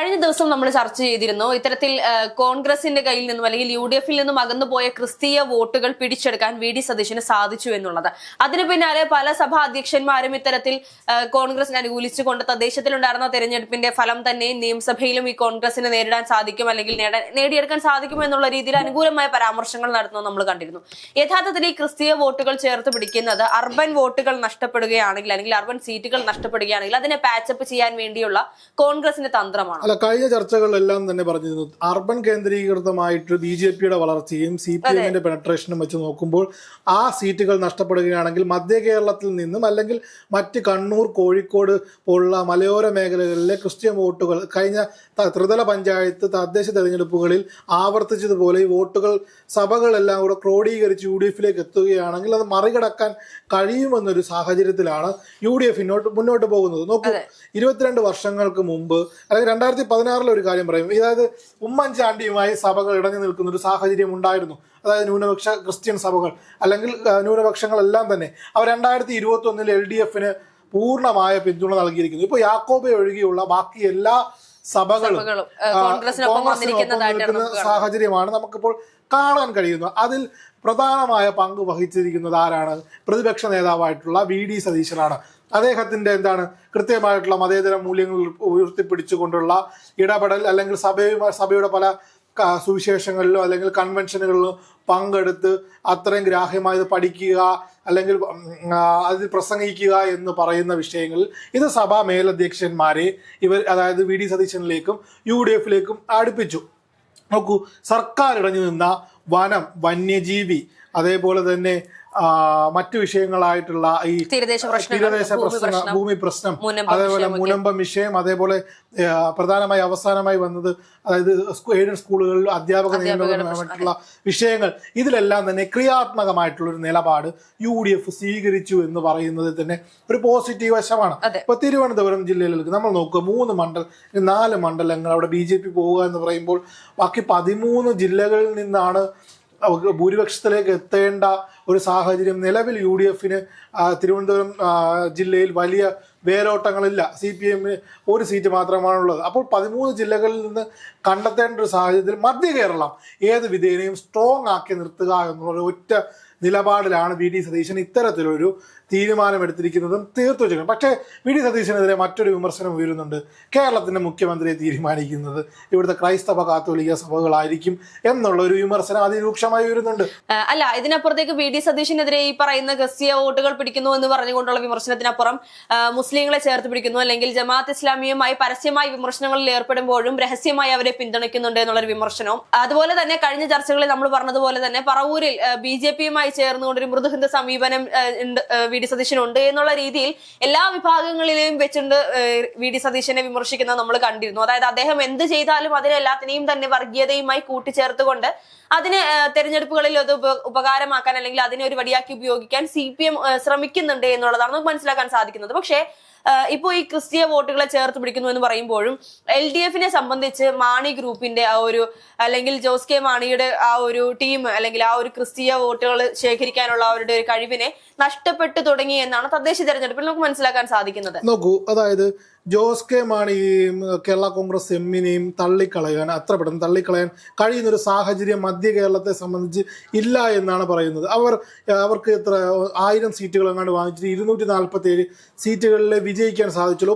കഴിഞ്ഞ ദിവസം നമ്മൾ ചർച്ച ചെയ്തിരുന്നു ഇത്തരത്തിൽ കോൺഗ്രസിന്റെ കയ്യിൽ നിന്നും അല്ലെങ്കിൽ UDF-ൽ നിന്നും അകന്നു പോയ ക്രിസ്തീയ വോട്ടുകൾ പിടിച്ചെടുക്കാൻ VD സതീശന് സാധിച്ചു എന്നുള്ളത്. അതിനു പിന്നാലെ പല സഭാ അധ്യക്ഷന്മാരും ഇത്തരത്തിൽ കോൺഗ്രസിനെ അനുകൂലിച്ചുകൊണ്ട് തദ്ദേശത്തിലുണ്ടായിരുന്ന തെരഞ്ഞെടുപ്പിന്റെ ഫലം തന്നെ നിയമസഭയിലും ഈ കോൺഗ്രസിനെ നേരിടാൻ സാധിക്കും അല്ലെങ്കിൽ നേടിയെടുക്കാൻ സാധിക്കും എന്നുള്ള രീതിയിൽ അനുകൂലമായ പരാമർശങ്ങൾ നടത്തുന്നത് നമ്മൾ കണ്ടിരുന്നു. യഥാർത്ഥത്തിൽ ഈ ക്രിസ്തീയ വോട്ടുകൾ ചേർത്ത് പിടിക്കുന്നത് അർബൻ വോട്ടുകൾ നഷ്ടപ്പെടുകയാണെങ്കിൽ അല്ലെങ്കിൽ അർബൻ സീറ്റുകൾ നഷ്ടപ്പെടുകയാണെങ്കിൽ അതിനെ പാച്ചപ്പ് ചെയ്യാൻ വേണ്ടിയുള്ള കോൺഗ്രസിന്റെ തന്ത്രമാണ്. അല്ല, കഴിഞ്ഞ ചർച്ചകളിലെല്ലാം തന്നെ പറഞ്ഞിരുന്നു അർബൻ കേന്ദ്രീകൃതമായിട്ട് BJP-യുടെ വളർച്ചയും CPM-ന്റെ പെനട്രേഷനും വെച്ച് നോക്കുമ്പോൾ ആ സീറ്റുകൾ നഷ്ടപ്പെടുകയാണെങ്കിൽ മധ്യ കേരളത്തിൽ നിന്നും അല്ലെങ്കിൽ മറ്റ് കണ്ണൂർ, കോഴിക്കോട് പോലുള്ള മലയോര മേഖലകളിലെ ക്രിസ്ത്യൻ വോട്ടുകൾ കഴിഞ്ഞ ത്രിതല പഞ്ചായത്ത് തദ്ദേശ തെരഞ്ഞെടുപ്പുകളിൽ ആവർത്തിച്ചതുപോലെ ഈ വോട്ടുകൾ സഭകളെല്ലാം കൂടെ ക്രോഡീകരിച്ച് UDF-ലേക്ക് എത്തുകയാണെങ്കിൽ അത് മറികടക്കാൻ കഴിയുമെന്നൊരു സാഹചര്യത്തിലാണ് UDF മുന്നോട്ട് പോകുന്നത്. നോക്കൂ, 22 വർഷങ്ങൾക്ക് മുമ്പ് അല്ലെങ്കിൽ 2016 ഒരു കാര്യം പറയും, അതായത് ഉമ്മൻചാണ്ടിയുമായി സഭകൾ ഇടഞ്ഞു നിൽക്കുന്ന ഒരു സാഹചര്യം ഉണ്ടായിരുന്നു. അതായത് ന്യൂനപക്ഷ ക്രിസ്ത്യൻ സഭകൾ അല്ലെങ്കിൽ ന്യൂനപക്ഷങ്ങളെല്ലാം തന്നെ അവർ 2021 LDF-ന് പൂർണ്ണമായ പിന്തുണ നൽകിയിരിക്കുന്നു. ഇപ്പോൾ യാക്കോബെ ഒഴികെയുള്ള ബാക്കി എല്ലാ സഭകളും നിൽക്കുന്ന സാഹചര്യമാണ് നമുക്കിപ്പോൾ കാണാൻ കഴിയുന്നത്. അതിൽ പ്രധാനമായ പങ്ക് വഹിച്ചിരിക്കുന്നത് ആരാണ്? പ്രതിപക്ഷ നേതാവായിട്ടുള്ള VD സതീശനാണ്. അദ്ദേഹത്തിന്റെ കൃത്യമായിട്ടുള്ള മതേതര മൂല്യങ്ങൾ ഉയർത്തിപ്പിടിച്ചുകൊണ്ടുള്ള ഇടപെടൽ അല്ലെങ്കിൽ സഭയുടെ പല സുവിശേഷങ്ങളിലോ അല്ലെങ്കിൽ കൺവെൻഷനുകളിലോ പങ്കെടുത്ത് അത്രയും ഗ്രാഹ്യമായത് പഠിക്കുക അല്ലെങ്കിൽ അതിൽ പ്രസംഗിക്കുക എന്ന് പറയുന്ന വിഷയങ്ങളിൽ ഇത് സഭാ മേലധ്യക്ഷന്മാരെ അതായത് VD സതീശനിലേക്കും UDF-ലേക്കും അടുപ്പിച്ചു. നോക്കൂ, സർക്കാർ ഇടഞ്ഞു നിന്ന വനം, വന്യജീവി, അതേപോലെ തന്നെ മറ്റു വിഷയങ്ങളായിട്ടുള്ള ഈ തീരദേശ പ്രശ്നം, ഭൂമി പ്രശ്നം, അതേപോലെ മുനമ്പം വിഷയം, അതേപോലെ പ്രധാനമായി അവസാനമായി വന്നത് അതായത് എയ്ഡഡ് സ്കൂളുകളിൽ അധ്യാപക നിയമനമായിട്ടുള്ള വിഷയങ്ങൾ, ഇതിലെല്ലാം തന്നെ ക്രിയാത്മകമായിട്ടുള്ള ഒരു നിലപാട് UDF സ്വീകരിച്ചു എന്ന് പറയുന്നത് തന്നെ ഒരു പോസിറ്റീവ് വശമാണ്. ഇപ്പൊ തിരുവനന്തപുരം ജില്ലയിലേക്ക് നമ്മൾ നോക്കുക, 4 മണ്ഡലങ്ങൾ അവിടെ BJP പോവുക എന്ന് പറയുമ്പോൾ ബാക്കി 13 ജില്ലകളിൽ നിന്നാണ് ഭൂരിപക്ഷത്തിലേക്ക് എത്തേണ്ട ഒരു സാഹചര്യം നിലവിൽ UDF-ന് തിരുവനന്തപുരം ജില്ലയിൽ വലിയ വേരോട്ടങ്ങളില്ല. CPM-ന് ഒരു സീറ്റ് മാത്രമാണുള്ളത്. അപ്പോൾ 13 ജില്ലകളിൽ നിന്ന് കണ്ടെത്തേണ്ട ഒരു സാഹചര്യത്തിൽ മധ്യ കേരളം ഏത് വിധേനയും സ്ട്രോങ് ആക്കി നിർത്തുക എന്നുള്ള ഒറ്റ നിലപാടിലാണ് VD സതീശൻ ഇത്തരത്തിലൊരു തീരുമാനമെടുത്തിരിക്കുന്നതും തീർത്തു വെച്ചേക്കണം. പക്ഷേ VD സതീശനെതിരെ മറ്റൊരു വിമർശനം ഉയരുന്നുണ്ട്. കേരളത്തിന്റെ മുഖ്യമന്ത്രിയെ തീരുമാനിക്കുന്നത് ഇവിടുത്തെ ക്രൈസ്തവ കാത്തോലിക്ക സഭകളായിരിക്കും എന്നുള്ള ഒരു വിമർശനം അതിരൂക്ഷമായി ഉയരുന്നുണ്ട്. അല്ല, ഇതിനപ്പുറത്തേക്ക് VD സതീശനെതിരെ ഈ പറയുന്ന ക്രിസ്തീയ വോട്ടുകൾ പിടിക്കുന്നു എന്ന് പറഞ്ഞുകൊണ്ടുള്ള വിമർശനത്തിനപ്പുറം മുസ്ലിങ്ങളെ ചേർത്ത് പിടിക്കുന്നു അല്ലെങ്കിൽ ജമാഅത്ത് ഇസ്ലാമിയുമായി പരസ്യമായി വിമർശനങ്ങളിൽ ഏർപ്പെടുമ്പോഴും രഹസ്യമായി അവരെ പിന്തുണയ്ക്കുന്നുണ്ട് എന്നുള്ളൊരു വിമർശനവും, അതുപോലെ തന്നെ കഴിഞ്ഞ ചർച്ചകളിൽ നമ്മൾ പറഞ്ഞതുപോലെ തന്നെ പറവൂരിൽ BJP-യുമായി ചേർന്നുകൊണ്ട് ഒരു മൃദുഹിന്ദ സമീപനം VD സതീശനുണ്ട് എന്നുള്ള രീതിയിൽ എല്ലാ വിഭാഗങ്ങളിലെയും വെച്ചുകൊണ്ട് VD സതീശനെ വിമർശിക്കുന്നത് നമ്മൾ കണ്ടിരുന്നു. അതായത് അദ്ദേഹം എന്ത് ചെയ്താലും അതിനെല്ലാത്തിനെയും തന്നെ വർഗീയതയുമായി കൂട്ടിച്ചേർത്തുകൊണ്ട് അതിന് തെരഞ്ഞെടുപ്പുകളിൽ അത് ഉപകാരമാക്കാൻ അല്ലെങ്കിൽ അതിനെ ഒരു വടിയാക്കി ഉപയോഗിക്കാൻ CPM ശ്രമിക്കുന്നുണ്ട് എന്നുള്ളതാണ് നമുക്ക് മനസ്സിലാക്കാൻ സാധിക്കുന്നത്. പക്ഷേ ഇപ്പോൾ ഈ ക്രിസ്തീയ വോട്ടുകളെ ചേർത്ത് പിടിക്കുന്നു എന്ന് പറയുമ്പോഴും LDF-നെ സംബന്ധിച്ച് മാണി ഗ്രൂപ്പിന്റെ ആ ഒരു അല്ലെങ്കിൽ ജോസ് കെ മാണിയുടെ ആ ഒരു ടീം അല്ലെങ്കിൽ ആ ഒരു ക്രിസ്തീയ വോട്ടുകൾ ശേഖരിക്കാനുള്ള അവരുടെ ഒരു കഴിവിനെ നഷ്ടപ്പെട്ടു തുടങ്ങി എന്നാണ് തദ്ദേശ തെരഞ്ഞെടുപ്പിൽ നമുക്ക് മനസ്സിലാക്കാൻ സാധിക്കുന്നത്. നോക്കൂ, അതായത് ജോസ് കെ മാണിയെയും കേരള കോൺഗ്രസ് എമ്മിനെയും അത്ര പെട്ടെന്ന് തള്ളിക്കളയാൻ കഴിയുന്നൊരു സാഹചര്യം മധ്യ കേരളത്തെ സംബന്ധിച്ച് ഇല്ല എന്നാണ് പറയുന്നത്. അവർക്ക് എത്ര 1000 സീറ്റുകൾ എങ്ങാണ്ട് വാങ്ങിച്ചിട്ട് 247 സീറ്റുകളിലെ വിജയിക്കാൻ സാധിച്ചുള്ളൂ.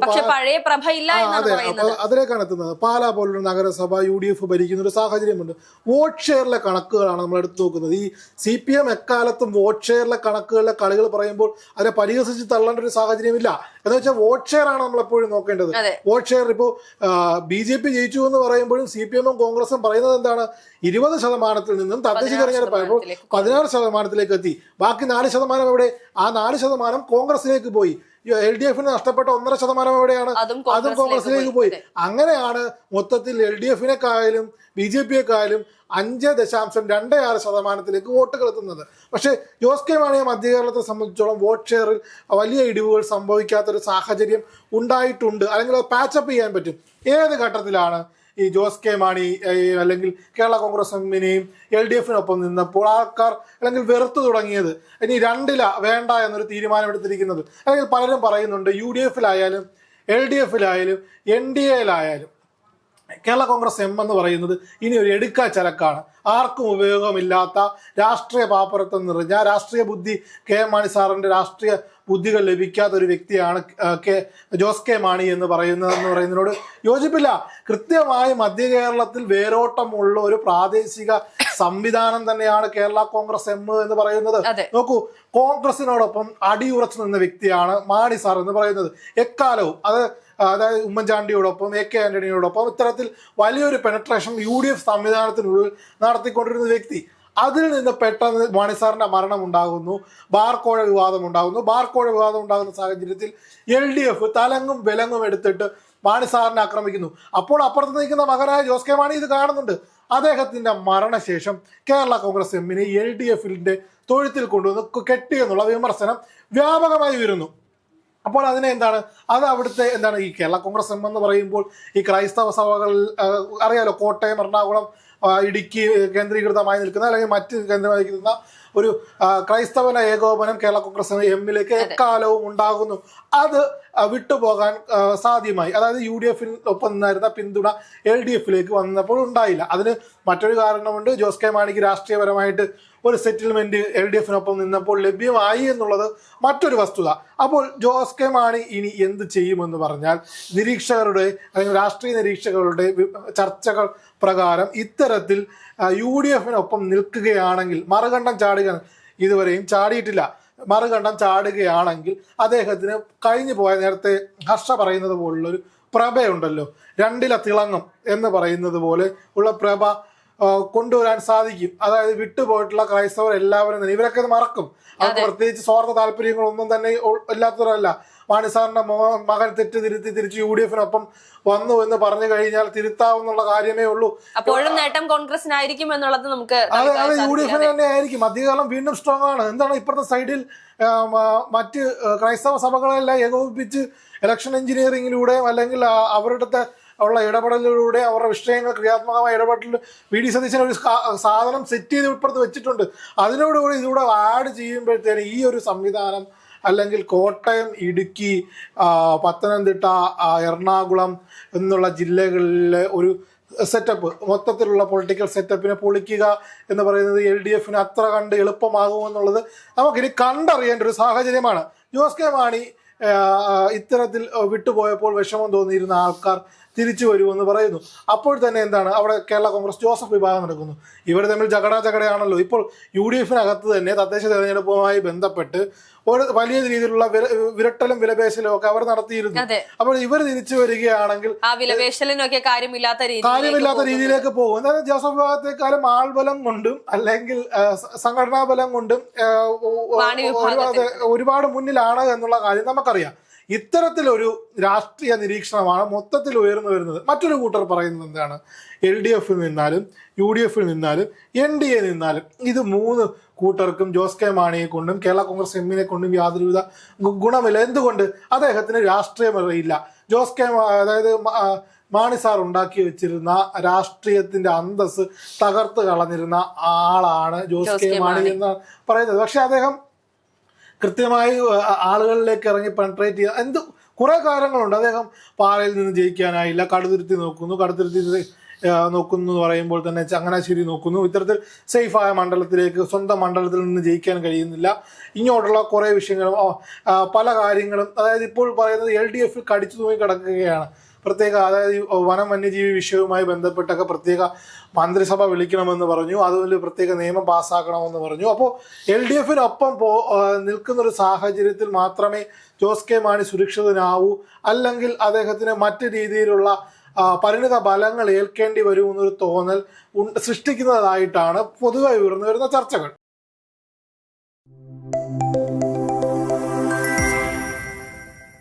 അതിലേക്കാണ് എത്തുന്നത്. പാലാ പോലുള്ള നഗരസഭ UDF ഭരിക്കുന്ന ഒരു സാഹചര്യമുണ്ട്. വോട്ട് ഷെയറിലെ കണക്കുകളാണ് നമ്മൾ എടുത്തു നോക്കുന്നത്. ഈ CPM എക്കാലത്തും വോട്ട് ഷെയറിലെ കണക്കുകളിലെ കളികൾ പറയുമ്പോൾ അതിനെ പരിഹസിച്ച് തള്ളേണ്ട ഒരു സാഹചര്യമില്ല. എന്ന് വെച്ചാൽ വോട്ട് ഷെയർ ആണ് നമ്മൾ എപ്പോഴും നോക്കേണ്ടത്. വോട്ട് ഷെയർ ഇപ്പോൾ BJP ജയിച്ചു എന്ന് പറയുമ്പോഴും CPM-ഉം കോൺഗ്രസും പറയുന്നത് എന്താണ്? 20% നിന്നും തദ്ദേശ തെരഞ്ഞെടുപ്പായപ്പോൾ 16% എത്തി. ബാക്കി 4% എവിടെ? ആ 4% കോൺഗ്രസിലേക്ക് പോയി. LDF-ന് നഷ്ടപ്പെട്ട 1.5% എവിടെയാണ്? അതും കോൺഗ്രസിലേക്ക് പോയി. അങ്ങനെയാണ് മൊത്തത്തിൽ LDF-നെക്കായാലും BJP-യെക്കായാലും 5.26% വോട്ടുകൾ എത്തുന്നത്. പക്ഷേ ജോസ് കെ മാണിയെ മധ്യ കേരളത്തെ സംബന്ധിച്ചോളം വോട്ട് ഷെയറിൽ വലിയ ഇടിവുകൾ സംഭവിക്കാത്തൊരു സാഹചര്യം ഉണ്ടായിട്ടുണ്ട്. അല്ലെങ്കിൽ അത് പാച്ചപ്പ് ചെയ്യാൻ പറ്റും. ഏത് ഘട്ടത്തിലാണ് ഈ ജോസ് കെ മാണി അല്ലെങ്കിൽ കേരള കോൺഗ്രസ് എമ്മിനെയും LDF-നൊപ്പം നിന്നപ്പോൾ ആൾക്കാർ അല്ലെങ്കിൽ വെറുത്തു തുടങ്ങിയത്? ഇനി 2 വേണ്ട എന്നൊരു തീരുമാനമെടുത്തിരിക്കുന്നത്. അല്ലെങ്കിൽ പലരും പറയുന്നുണ്ട് UDF-ലായാലും LDF-ലായാലും NDA-ലായാലും കേരള കോൺഗ്രസ് എം എന്ന് പറയുന്നത് ഇനി ഒരു എടുക്കാച്ചരക്കാണ്. ആർക്കും ഉപയോഗമില്ലാത്ത രാഷ്ട്രീയ പാപ്പരത്വം നിറഞ്ഞ രാഷ്ട്രീയ ബുദ്ധി KM മാണി സാറിന്റെ രാഷ്ട്രീയ ബുദ്ധികൾ ലഭിക്കാത്ത ഒരു വ്യക്തിയാണ് ജോസ് കെ മാണി എന്ന് പറയുന്നതിനോട് യോജിപ്പില്ല. കൃത്യമായി മധ്യ കേരളത്തിൽ വേരോട്ടമുള്ള ഒരു പ്രാദേശിക സംവിധാനം തന്നെയാണ് കേരള കോൺഗ്രസ് എം എന്ന് പറയുന്നത്. നോക്കൂ, കോൺഗ്രസിനോടൊപ്പം അടിയുറച്ചു നിന്ന വ്യക്തിയാണ് മാണി സാർ എന്ന് പറയുന്നത്. എക്കാലവും അതായത് ഉമ്മൻചാണ്ടിയോടൊപ്പം AK ആന്റണിയോടൊപ്പം ഇത്തരത്തിൽ വലിയൊരു പെനട്രേഷൻ UDF സംവിധാനത്തിനുള്ളിൽ നടത്തിക്കൊണ്ടിരുന്ന വ്യക്തി. അതിൽ നിന്ന് പെട്ടെന്ന് മാണി സാറിന്റെ മരണം ഉണ്ടാകുന്നു, ബാർക്കോഴ വിവാദം ഉണ്ടാകുന്നു. ബാർക്കോഴ വിവാദം ഉണ്ടാകുന്ന സാഹചര്യത്തിൽ LDF തലങ്ങും വിലങ്ങും എടുത്തിട്ട് മാണി സാറിനെ ആക്രമിക്കുന്നു. അപ്പോൾ അപ്പുറത്ത് നിൽക്കുന്ന മകനായ ജോസ് കെ മാണി ഇത് കാണുന്നുണ്ട്. അദ്ദേഹത്തിന്റെ മരണശേഷം കേരള കോൺഗ്രസ് എമ്മിനെ LDFന്റെ തൊഴുത്തിൽ കൊണ്ടുവന്ന് കെട്ടിയെന്നുള്ള വിമർശനം വ്യാപകമായി വരുന്നു. അപ്പോൾ അതിനെ അത് അവിടുത്തെ ഈ കേരള കോൺഗ്രസ് എം എന്ന് പറയുമ്പോൾ ഈ ക്രൈസ്തവ സഭകളിൽ അറിയാലോ, കോട്ടയം, എറണാകുളം, ഇടുക്കി കേന്ദ്രീകൃതമായി നിൽക്കുന്ന അല്ലെങ്കിൽ മറ്റ് കേന്ദ്രമായി നിൽക്കുന്ന ഒരു ക്രൈസ്തവന ഏകോപനം കേരള കോൺഗ്രസ് എമ്മിലേക്ക് എക്കാലവും ഉണ്ടാകുന്നു. അത് വിട്ടുപോകാൻ സാധ്യമായി. അതായത് UDFിനൊപ്പം നിന്നായിരുന്ന പിന്തുണ LDFിലേക്ക് വന്നപ്പോൾ ഉണ്ടായില്ല. അതിന് മറ്റൊരു കാരണമുണ്ട്. ജോസ് കെ മാണിക്ക് രാഷ്ട്രീയപരമായിട്ട് ഒരു സെറ്റിൽമെന്റ് LDFിനൊപ്പം നിന്നപ്പോൾ ലഭ്യമായി എന്നുള്ളത് മറ്റൊരു വസ്തുത. അപ്പോൾ ജോസ് കെ മാണി ഇനി എന്ത് ചെയ്യുമെന്ന് പറഞ്ഞാൽ, നിരീക്ഷകരുടെ അല്ലെങ്കിൽ രാഷ്ട്രീയ നിരീക്ഷകരുടെ ചർച്ചകൾ പ്രകാരം ഇത്തരത്തിൽ UDFിനൊപ്പം നിൽക്കുകയാണെങ്കിൽ, മറുകണ്ഠം ചാടുക, ഇതുവരെയും ചാടിയിട്ടില്ല, മറുകണ്ഠം ചാടുകയാണെങ്കിൽ അദ്ദേഹത്തിന് കഴിഞ്ഞു പോയ നേരത്തെ ഹർഷ പറയുന്നത് പോലുള്ളൊരു പ്രഭയുണ്ടല്ലോ, രണ്ടില തിളങ്ങും എന്ന് പറയുന്നത് പോലെ ഉള്ള പ്രഭ കൊണ്ടുവരാൻ സാധിക്കും. അതായത് വിട്ടുപോയിട്ടുള്ള ക്രൈസ്തവർ എല്ലാവരും തന്നെ ഇവരൊക്കെ മറക്കും. അവർക്ക് പ്രത്യേകിച്ച് സ്വാർത്ഥ താല്പര്യങ്ങളൊന്നും തന്നെ ഇല്ലാത്തവരല്ല. മാണി സാറിന്റെ മകൻ തെറ്റ് തിരുത്തി തിരിച്ച് UDFിനൊപ്പം വന്നു എന്ന് പറഞ്ഞു കഴിഞ്ഞാൽ തിരുത്താവുന്നുള്ള കാര്യമേ ഉള്ളൂ. അപ്പോഴും നേട്ടം കോൺഗ്രസിനായിരിക്കും എന്നുള്ളത് നമുക്ക് അത് UDFിന് തന്നെ ആയിരിക്കും. മധ്യകാലം വീണ്ടും സ്ട്രോങ് ആണ്. ഇപ്പുറത്തെ സൈഡിൽ മറ്റ് ക്രൈസ്തവ സഭകളെല്ലാം ഏകോപിപ്പിച്ച് ഇലക്ഷൻ എഞ്ചിനീയറിംഗിലൂടെയും അല്ലെങ്കിൽ അവരുടെ ഉള്ള ഇടപെടലിലൂടെ അവരുടെ വിഷയങ്ങൾ ക്രിയാത്മകമായ ഇടപെടൽ VD സതീശൻ ഒരു സാധനം സെറ്റ് ചെയ്ത് ഇപ്പുറത്ത് വെച്ചിട്ടുണ്ട്. അതിനോടുകൂടി ഇതിലൂടെ ആഡ് ചെയ്യുമ്പോഴത്തേന് ഈ ഒരു സംവിധാനം അല്ലെങ്കിൽ കോട്ടയം, ഇടുക്കി, പത്തനംതിട്ട, എറണാകുളം എന്നുള്ള ജില്ലകളിലെ ഒരു സെറ്റപ്പ്, മൊത്തത്തിലുള്ള പൊളിറ്റിക്കൽ സെറ്റപ്പിനെ പൊളിക്കുക എന്ന് പറയുന്നത് LDFിന് അത്ര കണ്ട് എളുപ്പമാകുമെന്നുള്ളത് നമുക്കിനി കണ്ടറിയേണ്ട ഒരു സാഹചര്യമാണ്. ജോസ് കെ മാണി ഇത്തരത്തിൽ വിട്ടുപോയപ്പോൾ വിഷമം തോന്നിയിരുന്ന ആൾക്കാർ തിരിച്ചു വരുമെന്ന് പറയുന്നു. അപ്പോൾ തന്നെ അവിടെ കേരള കോൺഗ്രസ് ജോസഫ് വിഭാഗം നടക്കുന്നു. ഇവർ തമ്മിൽ ജഗടയാണല്ലോ. ഇപ്പോൾ UDFിനകത്ത് തന്നെ തദ്ദേശ തെരഞ്ഞെടുപ്പുമായി ബന്ധപ്പെട്ട് ഒരു വലിയ രീതിയിലുള്ള വിരട്ടലും വിലപേശലും ഒക്കെ അവർ നടത്തിയിരുന്നു. അപ്പോൾ ഇവർ തിരിച്ചു വരികയാണെങ്കിൽ കാര്യമില്ലാത്ത രീതിയിലേക്ക് പോകും. എന്തായാലും ജോസഫ് വിഭാഗത്തെക്കാളും ആൾബലം കൊണ്ടും അല്ലെങ്കിൽ സംഘടനാ ബലം കൊണ്ടും ഒരുപാട് മുന്നിലാണ് എന്നുള്ള കാര്യം നമുക്കറിയാം. ഇത്തരത്തിലൊരു രാഷ്ട്രീയ നിരീക്ഷണമാണ് മൊത്തത്തിൽ ഉയർന്നു വരുന്നത്. മറ്റൊരു കൂട്ടർ പറയുന്നത് LDFിൽ നിന്നാലും UDFിൽ നിന്നാലും NDA നിന്നാലും ഇത് മൂന്ന് കൂട്ടർക്കും ജോസ് കെ മാണിയെ കൊണ്ടും കേരള കോൺഗ്രസ് എമ്മിനെ കൊണ്ടും യാതൊരുവിധ ഗുണമില്ല. എന്തുകൊണ്ട്? അദ്ദേഹത്തിന് രാഷ്ട്രീയമറിയില്ല. ജോസ് കെ അതായത് മാണി സാർ ഉണ്ടാക്കി വെച്ചിരുന്ന രാഷ്ട്രീയത്തിന്റെ അന്തസ് തകർത്ത് കളഞ്ഞിരുന്ന ആളാണ് ജോസ് കെ മാണി എന്ന് പറയുന്നത്. പക്ഷെ അദ്ദേഹം കൃത്യമായി ആളുകളിലേക്ക് ഇറങ്ങി പെനട്രേറ്റ് ചെയ്യുക കുറെ കാര്യങ്ങളുണ്ട്. അദ്ദേഹം പാലയിൽ നിന്ന് ജയിക്കാനായില്ല, കടുത്തുരുത്തി നോക്കുന്നു എന്ന് പറയുമ്പോൾ തന്നെ ചങ്ങനാശ്ശേരി നോക്കുന്നു. ഇത്തരത്തിൽ സേഫായ മണ്ഡലത്തിലേക്ക് സ്വന്തം മണ്ഡലത്തിൽ നിന്ന് ജയിക്കാൻ കഴിയുന്നില്ല. ഇങ്ങോട്ടുള്ള കുറേ വിഷയങ്ങളും പല കാര്യങ്ങളും അതായത് ഇപ്പോൾ പറയുന്നത് LDFിൽ കടിച്ചു തൂങ്ങി കിടക്കുകയാണ്. പ്രത്യേക അതായത് വനം വന്യജീവി വിഷയവുമായി ബന്ധപ്പെട്ടൊക്കെ പ്രത്യേക മന്ത്രിസഭ വിളിക്കണമെന്ന് പറഞ്ഞു. അതുപോലെ പ്രത്യേക നിയമം പാസ്സാക്കണമെന്ന് പറഞ്ഞു. അപ്പോൾ LDFിനൊപ്പം നിൽക്കുന്നൊരു സാഹചര്യത്തിൽ മാത്രമേ ജോസ് കെ മാണി സുരക്ഷിതനാവൂ, അല്ലെങ്കിൽ അദ്ദേഹത്തിന് മറ്റു രീതിയിലുള്ള പരിണിത ഫലങ്ങൾ ഏൽക്കേണ്ടി വരുമെന്നൊരു തോന്നൽ സൃഷ്ടിക്കുന്നതായിട്ടാണ് പൊതുവെ ഉയർന്നു വരുന്ന ചർച്ചകൾ.